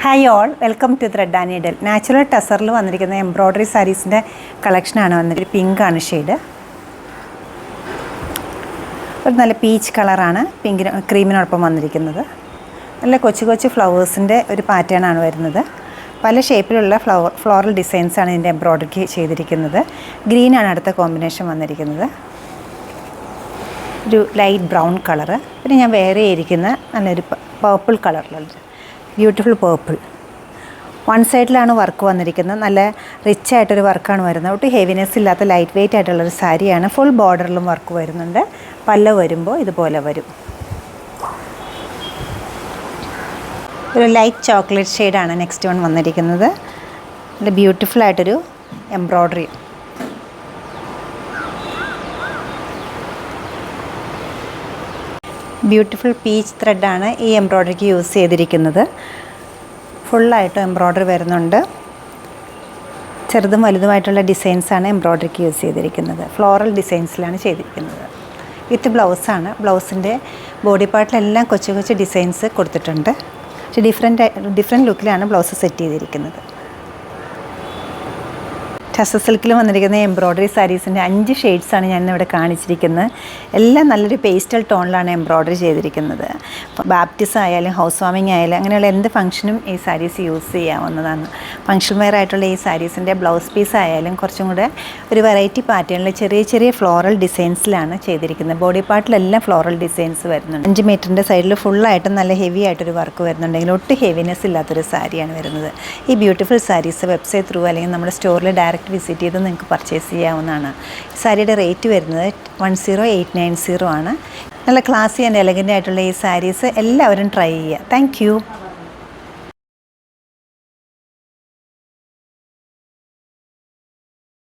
Hi all, welcome to thread and needle. Natural ടസറിൽ വന്നിരിക്കുന്ന embroidery സാരീസിൻ്റെ കളക്ഷനാണ് വന്നിരിക്കുന്നത്. പിങ്കാണ് ഷെയ്ഡ്. ഒരു നല്ല പീച്ച് കളറാണ് ക്രീമിനോടൊപ്പം വന്നിരിക്കുന്നത്. നല്ല കൊച്ചു കൊച്ചു ഫ്ലവേഴ്സിൻ്റെ ഒരു പാറ്റേൺ ആണ് വരുന്നത്. പല ഷേപ്പിലുള്ള ഫ്ലോറൽ ഡിസൈൻസാണ് ഇതിൻ്റെ എംബ്രോയ്ഡറിക്ക് ചെയ്തിരിക്കുന്നത്. ഗ്രീനാണ് അടുത്ത കോമ്പിനേഷൻ വന്നിരിക്കുന്നത്. ഒരു ലൈറ്റ് ബ്രൗൺ കളറ്. പിന്നെ ഞാൻ വേറെ ഇരിക്കുന്ന നല്ലൊരു പേർപ്പിൾ കളറിലുള്ളത്, ബ്യൂട്ടിഫുൾ പേർപ്പിൾ. വൺ സൈഡിലാണ് വർക്ക് വന്നിരിക്കുന്നത്. നല്ല റിച്ച് ആയിട്ടൊരു വർക്കാണ് വരുന്നത്. ഒട്ടും ഹെവിനെസ് ഇല്ലാത്ത ലൈറ്റ് വെയ്റ്റ് ആയിട്ടുള്ളൊരു സാരിയാണ്. ഫുൾ ബോർഡറിലും വർക്ക് വരുന്നുണ്ട്. പല്ല വരുമ്പോൾ ഇതുപോലെ വരും. ഒരു ലൈറ്റ് ചോക്ലേറ്റ് ഷെയ്ഡാണ് നെക്സ്റ്റ് വൺ വന്നിരിക്കുന്നത്. നല്ല ബ്യൂട്ടിഫുൾ ആയിട്ടൊരു എംബ്രോയ്ഡറി. ബ്യൂട്ടിഫുൾ പീച്ച് ത്രെഡാണ് ഈ എംബ്രോയ്ഡറിക്ക് യൂസ് ചെയ്തിരിക്കുന്നത്. ഫുള്ളായിട്ട് എംബ്രോയ്ഡറി വരുന്നുണ്ട്. ചെറുതും വലുതുമായിട്ടുള്ള ഡിസൈൻസാണ് എംബ്രോയ്ഡറിക്ക് യൂസ് ചെയ്തിരിക്കുന്നത്. ഫ്ലോറൽ ഡിസൈൻസിലാണ് ചെയ്തിരിക്കുന്നത്. വിത്ത് ബ്ലൗസാണ്. ബ്ലൗസിൻ്റെ ബോഡി പാർട്ടിലെല്ലാം കൊച്ചു കൊച്ചു ഡിസൈൻസ് കൊടുത്തിട്ടുണ്ട്. പക്ഷേ ഡിഫറെൻറ്റ് ലുക്കിലാണ് ബ്ലൗസ് സെറ്റ് ചെയ്തിരിക്കുന്നത്. ടസർ സിൽക്കിൽ വന്നിരിക്കുന്ന എംബ്രോയ്ഡറി സാരീസിൻ്റെ 5 ഷെയ്ഡ്സാണ് ഞാനിവിടെ കാണിച്ചിരിക്കുന്നത്. എല്ലാം നല്ലൊരു പേസ്റ്റൽ ടോണിലാണ് എംബ്രോയ്ഡറി ചെയ്തിരിക്കുന്നത്. ബാപ്റ്റിസം ആയാലും ഹൗസ് വാമിംഗ് ആയാലും അങ്ങനെയുള്ള എന്ത് ഫംഗ്ഷനും ഈ സാരീസ് യൂസ് ചെയ്യാവുന്നതാണ്. ഫംഗ്ഷൻ വെയർ ആയിട്ടുള്ള ഈ സാരീസിൻ്റെ ബ്ലൗസ് പീസ് ആയാലും കുറച്ചും കൂടെ ഒരു വെറൈറ്റി പാറ്റേണിൽ ചെറിയ ചെറിയ ഫ്ലോറൽ ഡിസൈൻസിലാണ് ചെയ്തിരിക്കുന്നത്. ബോഡി പാർട്ടിലെല്ലാം ഫ്ലോറൽ ഡിസൈൻസ് വരുന്നുണ്ട്. 5 മീറ്ററിൻ്റെ സൈഡിൽ ഫുള്ളായിട്ടും നല്ല ഹെവി ആയിട്ടൊരു വർക്ക് വരുന്നുണ്ടെങ്കിൽ ഒട്ടും ഹെവിനെസ് ഇല്ലാത്തൊരു സാരിയാണ് വരുന്നത്. ഈ ബ്യൂട്ടിഫുൾ സാരീസ് വെബ്സൈറ്റ് ത്രൂ അല്ലെങ്കിൽ നമ്മുടെ സ്റ്റോറിൽ ഡയറക്റ്റ് വിസിറ്റ് ചെയ്ത് നിങ്ങൾക്ക് പർച്ചേസ് ചെയ്യാവുന്നതാണ്. സാരിയുടെ റേറ്റ് വരുന്നത് 10890 ആണ്. നല്ല ക്ലാസി ആൻഡ് എലഗൻ്റ് ആയിട്ടുള്ള ഈ സാരീസ് എല്ലാവരും ട്രൈ ചെയ്യുക. Thank you.